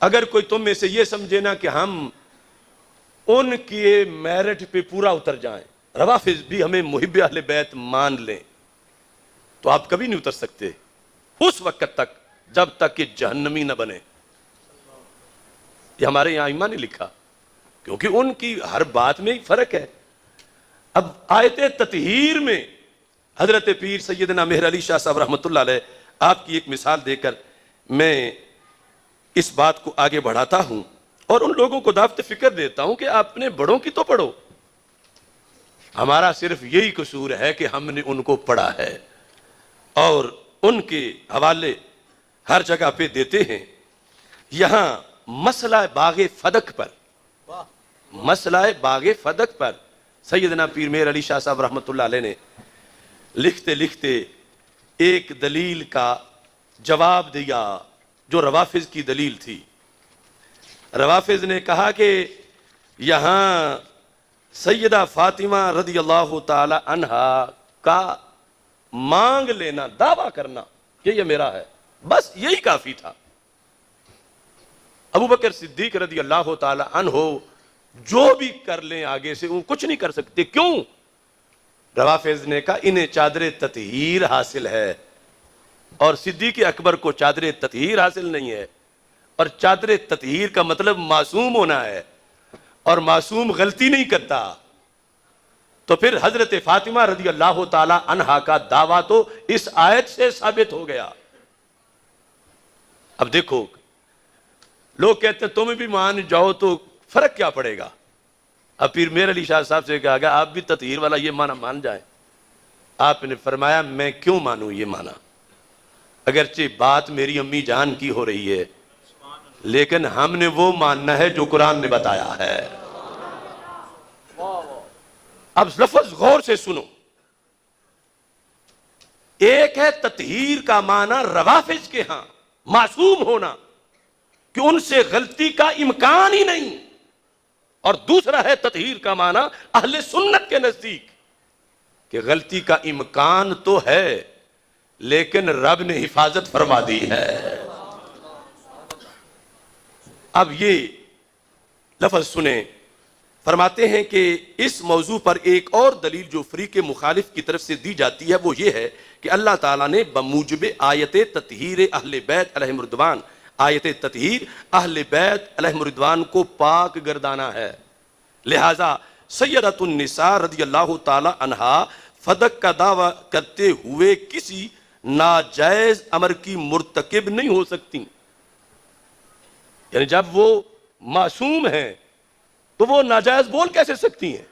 اگر کوئی تم میں سے یہ سمجھے نا کہ ہم ان کے میرٹ پہ پورا اتر جائیں، روافض بھی ہمیں محب اہل بیت مان لیں، تو آپ کبھی نہیں اتر سکتے اس وقت تک جب تک کہ جہنمی نہ بنے۔ یہ ہمارے یہاں ائمہ نے لکھا، کیونکہ ان کی ہر بات میں فرق ہے۔ اب آیت تطہیر میں حضرت پیر سیدنا مہر علی شاہ صاحب رحمۃ اللہ علیہ آپ کی ایک مثال دے کر میں اس بات کو آگے بڑھاتا ہوں اور ان لوگوں کو دعوت فکر دیتا ہوں کہ آپ اپنے بڑوں کی تو پڑھو۔ ہمارا صرف یہی قصور ہے کہ ہم نے ان کو پڑھا ہے اور ان کے حوالے ہر جگہ پہ دیتے ہیں۔ یہاں مسئلہ باغ فدق پر سیدنا پیر مہر علی شاہ صاحب رحمۃ اللہ علیہ نے لکھتے لکھتے ایک دلیل کا جواب دیا جو روافض کی دلیل تھی۔ روافض نے کہا کہ یہاں سیدہ فاطمہ رضی اللہ تعالی عنہا کا مانگ لینا، دعویٰ کرنا کہ یہ میرا ہے، بس یہی کافی تھا۔ ابو بکر صدیق رضی اللہ تعالی عنہ جو بھی کر لیں آگے سے وہ کچھ نہیں کر سکتے۔ کیوں؟ روافض نے کہا انہیں چادر تطہیر حاصل ہے اور صدیق اکبر کو چادر تطہیر حاصل نہیں ہے، اور چادر تطہیر کا مطلب معصوم ہونا ہے، اور معصوم غلطی نہیں کرتا۔ تو پھر حضرت فاطمہ رضی اللہ تعالی عنہا کا دعویٰ تو اس آیت سے ثابت ہو گیا۔ اب دیکھو لوگ کہتے ہیں تم بھی مان جاؤ تو فرق کیا پڑے گا؟ اب پیر مہر علی شاہ صاحب سے کہا گیا آپ بھی تطہیر والا یہ معنی مان جائیں۔ آپ نے فرمایا میں کیوں مانوں یہ معنی، اگرچہ بات میری امی جان کی ہو رہی ہے لیکن ہم نے وہ ماننا ہے جو قرآن نے بتایا ہے۔ اب لفظ غور سے سنو، ایک ہے تطہیر کا معنی روافض کے ہاں معصوم ہونا کہ ان سے غلطی کا امکان ہی نہیں، اور دوسرا ہے تطہیر کا معنی اہل سنت کے نزدیک کہ غلطی کا امکان تو ہے لیکن رب نے حفاظت فرما دی ہے۔ اب یہ لفظ سنیں، فرماتے ہیں کہ اس موضوع پر ایک اور دلیل جو فریق مخالف کی طرف سے دی جاتی ہے وہ یہ ہے کہ اللہ تعالیٰ نے بموجب آیت تطہیر اہل بیت علیہم رضوان، آیت تطہیر اہل بیت علیہم رضوان کو پاک گردانا ہے، لہٰذا سیدۃ النساء رضی اللہ تعالی عنہا فدق کا دعویٰ کرتے ہوئے کسی ناجائز امر کی مرتکب نہیں ہو سکتی۔ یعنی جب وہ معصوم ہیں تو وہ ناجائز بول کیسے سکتی ہیں؟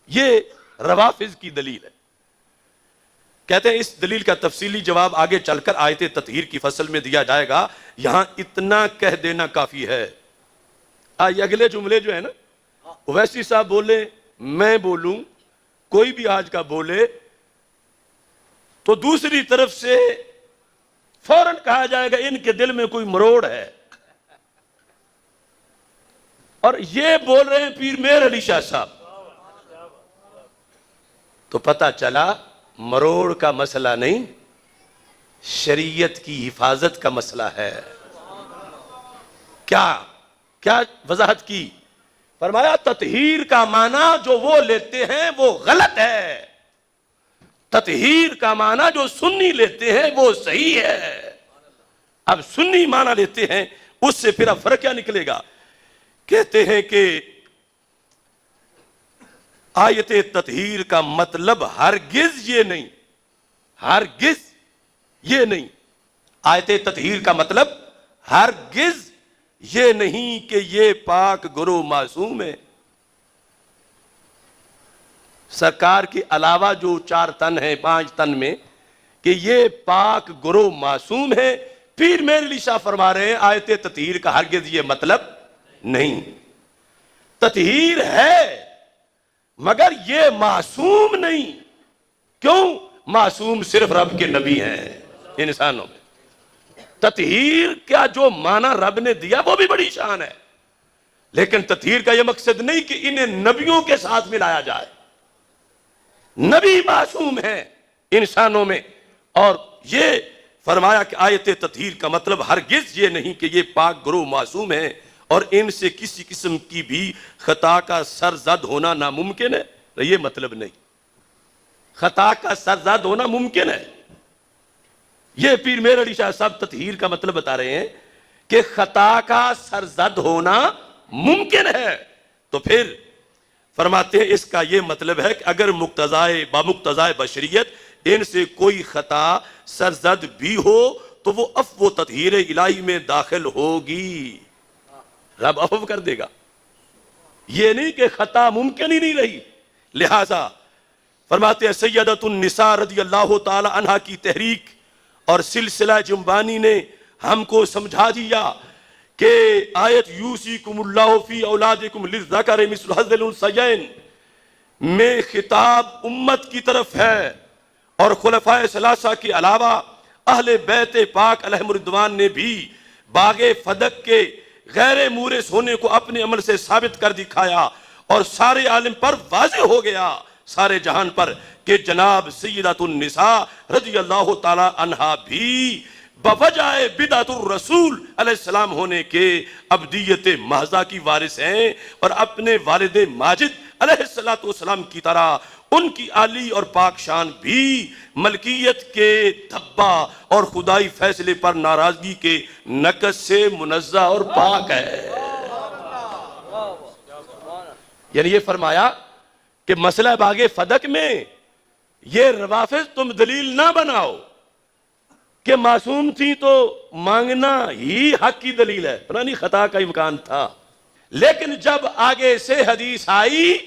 یہ روافض کی دلیل ہے۔ کہتے ہیں اس دلیل کا تفصیلی جواب آگے چل کر آیت تطہیر کی فصل میں دیا جائے گا، یہاں اتنا کہہ دینا کافی ہے۔ یہ اگلے جملے جو ہے نا، اویسی صاحب بولے، میں بولوں، کوئی بھی آج کا بولے تو دوسری طرف سے فوراً کہا جائے گا ان کے دل میں کوئی مروڑ ہے، اور یہ بول رہے ہیں پیر مہر علی شاہ صاحب، تو پتہ چلا مروڑ کا مسئلہ نہیں، شریعت کی حفاظت کا مسئلہ ہے۔ کیا وضاحت کی؟ فرمایا تطہیر کا معنی جو وہ لیتے ہیں وہ غلط ہے، تطہیر کا معنی جو سنی لیتے ہیں وہ صحیح ہے۔ اب سنی معنی لیتے ہیں، اس سے پھر اب فرق کیا نکلے گا؟ کہتے ہیں کہ آیت تطہیر کا مطلب ہرگز یہ نہیں، ہرگز یہ نہیں، آیت تطہیر کا مطلب ہرگز یہ نہیں کہ یہ پاک گروہ معصوم ہے۔ سرکار کے علاوہ جو 4 تن ہیں 5 تن میں کہ یہ پاک گروہ معصوم ہے، پیر مہر علی شاہ فرما رہے ہیں آیت تطہیر کا ہرگز یہ مطلب نہیں، تطہیر ہے مگر یہ معصوم نہیں۔ کیوں؟ معصوم صرف رب کے نبی ہیں انسانوں میں۔ تطہیر کیا جو معنی رب نے دیا وہ بھی بڑی شان ہے، لیکن تطہیر کا یہ مقصد نہیں کہ انہیں نبیوں کے ساتھ ملایا جائے۔ نبی معصوم ہیں انسانوں میں، اور یہ فرمایا کہ آیت تطہیر کا مطلب ہرگز یہ نہیں کہ یہ پاک گروہ معصوم ہیں اور ان سے کسی قسم کی بھی خطا کا سرزد ہونا ناممکن ہے. یہ مطلب نہیں، خطا کا سرزد ہونا ممکن ہے. یہ پیر مہر علی شاہ صاحب تطہیر کا مطلب بتا رہے ہیں کہ خطا کا سرزد ہونا ممکن ہے. تو پھر فرماتے ہیں اس کا یہ مطلب ہے کہ اگر بمقتضائے بشریت ان سے کوئی خطا سرزد بھی ہو تو وہ عفو و تطہیر الہی میں داخل ہوگی، رب عفو کر دے گا. یہ نہیں کہ خطا ممکن ہی نہیں رہی. لہذا فرماتے ہیں سیدۃ النساء رضی اللہ تعالی عنہا کی تحریک اور سلسلہ جنبانی نے ہم کو سمجھا دیا کہ آیت یوصیکم اللہ فی اولادکم للذکر مثل حظ الانثیین میں خطاب امت کی طرف ہے، اور خلفائے ثلاثہ کے علاوہ اہل بیت پاک علیہم الرضوان نے بھی باغ فدق کے غیر مورث ہونے کو اپنے عمل سے ثابت کر دکھایا، اور سارے عالم پر واضح ہو گیا، سارے جہان پر، کہ جناب سیدۃ النساء رضی اللہ تعالی عنہا بھی بوجہ بدعت الرسول علیہ السلام ہونے کے ابدیت محضہ کی وارث ہیں، اور اپنے والد ماجد علیہ السلام کی طرح ان کی عالی اور پاک شان بھی ملکیت کے دھبا اور خدائی فیصلے پر ناراضگی کے نقص سے منزہ اور پاک ہے. یعنی یہ فرمایا کہ مسئلہ باغ فدق میں یہ روافض تم دلیل نہ بناؤ کہ معصوم تھی تو مانگنا ہی حق کی دلیل ہے، پرانی خطا کا امکان تھا. لیکن جب آگے سے حدیث آئی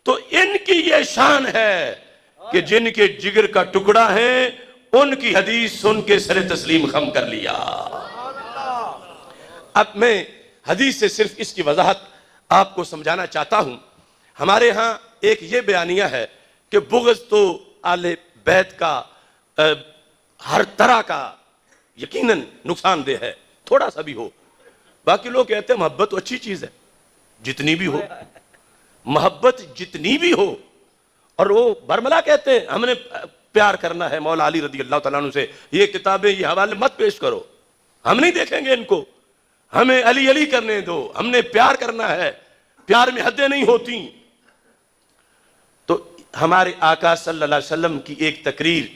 تو ان کی یہ شان ہے کہ جن کے جگر کا ٹکڑا ہے ان کی حدیث سن کے سر تسلیم خم کر لیا. اب میں حدیث سے صرف اس کی وضاحت آپ کو سمجھانا چاہتا ہوں. ہمارے ہاں ایک یہ بیانیہ ہے کہ بغض تو آل بیت کا ہر طرح کا یقیناً نقصان دہ ہے، تھوڑا سا بھی ہو. باقی لوگ کہتے ہیں محبت تو اچھی چیز ہے، جتنی بھی ہو، محبت جتنی بھی ہو. اور وہ برملا کہتے ہیں ہم نے پیار کرنا ہے مولا علی رضی اللہ تعالیٰ عنہ سے، یہ کتابیں یہ حوالے مت پیش کرو، ہم نہیں دیکھیں گے ان کو، ہمیں علی علی کرنے دو، ہم نے پیار کرنا ہے، پیار میں حدیں نہیں ہوتی. تو ہمارے آقا صلی اللہ علیہ وسلم کی ایک تقریر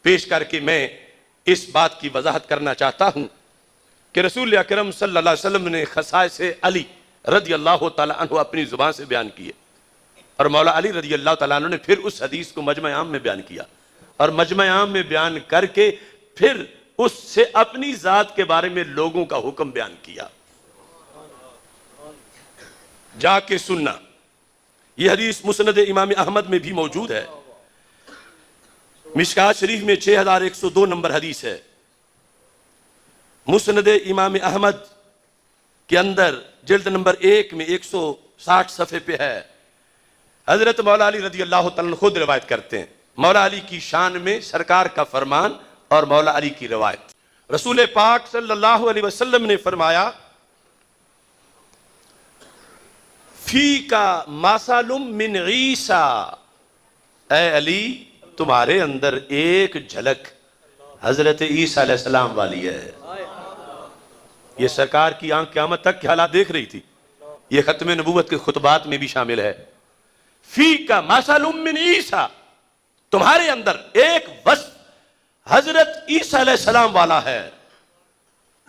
پیش کر کے میں اس بات کی وضاحت کرنا چاہتا ہوں کہ رسول اکرم صلی اللہ علیہ وسلم نے خصائص علی رضی اللہ تعالیٰ عنہ اپنی زبان سے بیان کیے، اور مولا علی رضی اللہ تعالیٰ عنہ نے پھر اس حدیث کو مجمع عام میں بیان کیا، اور مجمع عام میں بیان کر کے پھر اس سے اپنی ذات کے بارے میں لوگوں کا حکم بیان کیا. جا کے سننا. یہ حدیث مسند امام احمد میں بھی موجود ہے، مشکات شریف میں 6102 نمبر حدیث ہے. مسند امام احمد کے اندر جلد نمبر 1 میں 160 صفحے پہ ہے. حضرت مولا علی رضی اللہ تعالیٰ عنہ خود روایت کرتے ہیں، مولا علی کی شان میں سرکار کا فرمان اور مولا علی کی روایت. رسول پاک صلی اللہ علیہ وسلم نے فرمایا فی کا ماسالم من عیسیٰ، اے علی تمہارے اندر ایک جھلک حضرت عیسیٰ علیہ السلام والی ہے. یہ سرکار کی آنکھ قیامت تک کے حالات دیکھ رہی تھی، یہ ختم نبوت کے خطبات میں بھی شامل ہے. فی کا ماسالم من عیسیٰ، تمہارے اندر ایک وصف حضرت عیسیٰ علیہ السلام والا ہے.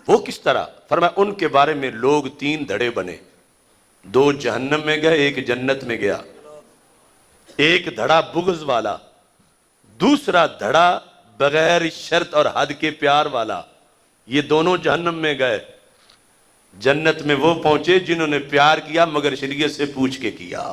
وہ کس طرح؟ فرمایا ان کے بارے میں لوگ 3 دھڑے بنے، 2 جہنم میں گئے، ایک جنت میں گیا. ایک دھڑا بغض والا، دوسرا دھڑا بغیر شرط اور حد کے پیار والا. یہ دونوں جہنم میں گئے، جنت میں وہ پہنچے جنہوں نے پیار کیا مگر شریعت سے پوچھ کے کیا.